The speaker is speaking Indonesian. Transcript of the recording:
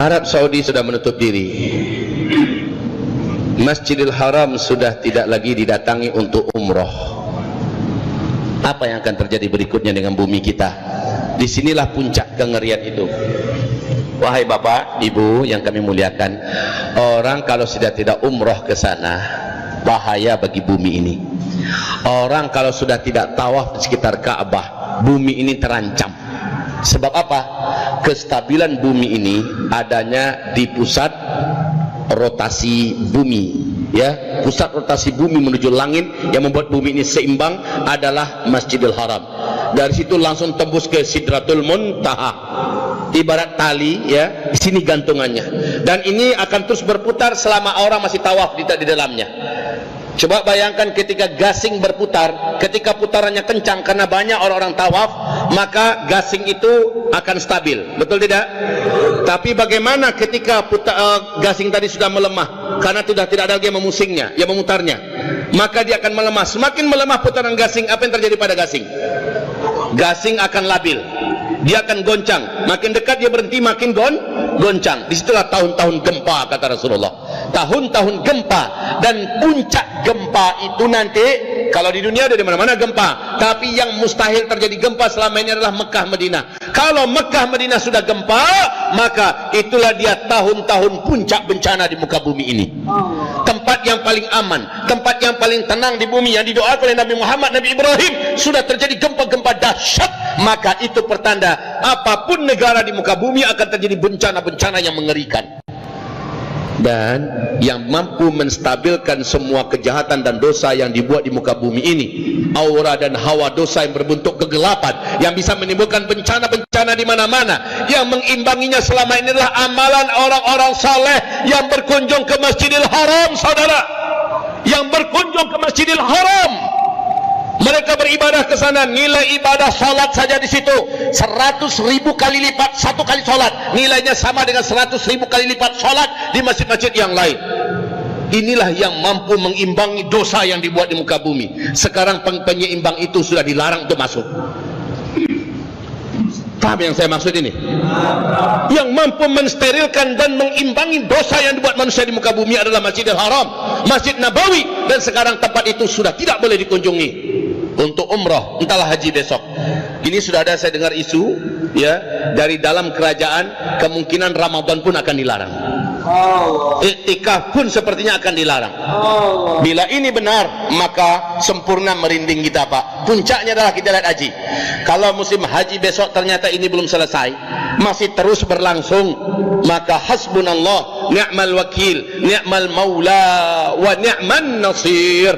Arab Saudi sudah menutup diri. Masjidil Haram sudah tidak lagi didatangi untuk umroh. Apa yang akan terjadi berikutnya dengan bumi kita? Disinilah puncak kengerian itu. Wahai bapak, ibu yang kami muliakan, orang kalau sudah tidak umroh ke sana, bahaya bagi bumi ini. Orang kalau sudah tidak tawaf di sekitar Ka'bah, bumi ini terancam. Sebab apa? Kestabilan bumi ini adanya di pusat rotasi bumi, ya, pusat rotasi bumi menuju langit yang membuat bumi ini seimbang adalah Masjidil Haram. Dari situ langsung tembus ke Sidratul Muntaha, ibarat tali, ya, di sini gantungannya. Dan ini akan terus berputar selama orang masih tawaf di dalamnya. Coba bayangkan ketika gasing berputar, ketika putarannya kencang karena banyak orang-orang tawaf, maka gasing itu akan stabil, betul tidak? Tapi bagaimana ketika gasing tadi sudah melemah karena sudah tidak ada lagi yang memusingnya, yang memutarnya, maka dia akan melemah. Semakin melemah putaran gasing, apa yang terjadi pada gasing? Gasing akan labil, dia akan goncang. Makin dekat dia berhenti, makin goncang. Disitulah tahun-tahun gempa, kata Rasulullah. Tahun-tahun gempa, dan puncak gempa itu nanti, kalau di dunia ada di mana-mana gempa, tapi yang mustahil terjadi gempa selama ini adalah Mekah Madinah. Kalau Mekah Madinah sudah gempa, maka itulah dia tahun-tahun puncak bencana di muka bumi ini. Tempat yang paling aman, tempat yang paling tenang di bumi yang didoakan oleh Nabi Muhammad, Nabi Ibrahim, sudah terjadi gempa-gempa dahsyat, maka itu pertanda apapun negara di muka bumi akan terjadi bencana-bencana yang mengerikan. Dan yang mampu menstabilkan semua kejahatan dan dosa yang dibuat di muka bumi ini, aura dan hawa dosa yang berbentuk kegelapan, yang bisa menimbulkan bencana-bencana di mana-mana, yang mengimbanginya selama ini adalah amalan orang-orang saleh yang berkunjung ke Masjidil Haram, saudara, yang berkunjung ke Masjidil Haram. Mereka beribadah ke sana, nilai ibadah salat saja di situ 100.000 kali lipat satu kali salat, nilainya sama dengan 100.000 kali lipat salat di masjid-masjid yang lain. Inilah yang mampu mengimbangi dosa yang dibuat di muka bumi. Sekarang penyeimbang itu sudah dilarang untuk masuk. Paham yang saya maksud ini? Yang mampu mensterilkan dan mengimbangi dosa yang dibuat manusia di muka bumi adalah Masjidil Haram, Masjid Nabawi, dan sekarang tempat itu sudah tidak boleh dikunjungi untuk umrah, entahlah haji besok. Ini sudah ada, saya dengar isu, ya, dari dalam kerajaan, kemungkinan Ramadan pun akan dilarang. Iktikaf pun sepertinya akan dilarang. Bila ini benar, maka sempurna merinding kita, Pak. Puncaknya adalah kita lihat haji. Kalau musim haji besok ternyata ini belum selesai, masih terus berlangsung, maka hasbunallah, ni'mal wakil, ni'mal maula, wa ni'man nasir.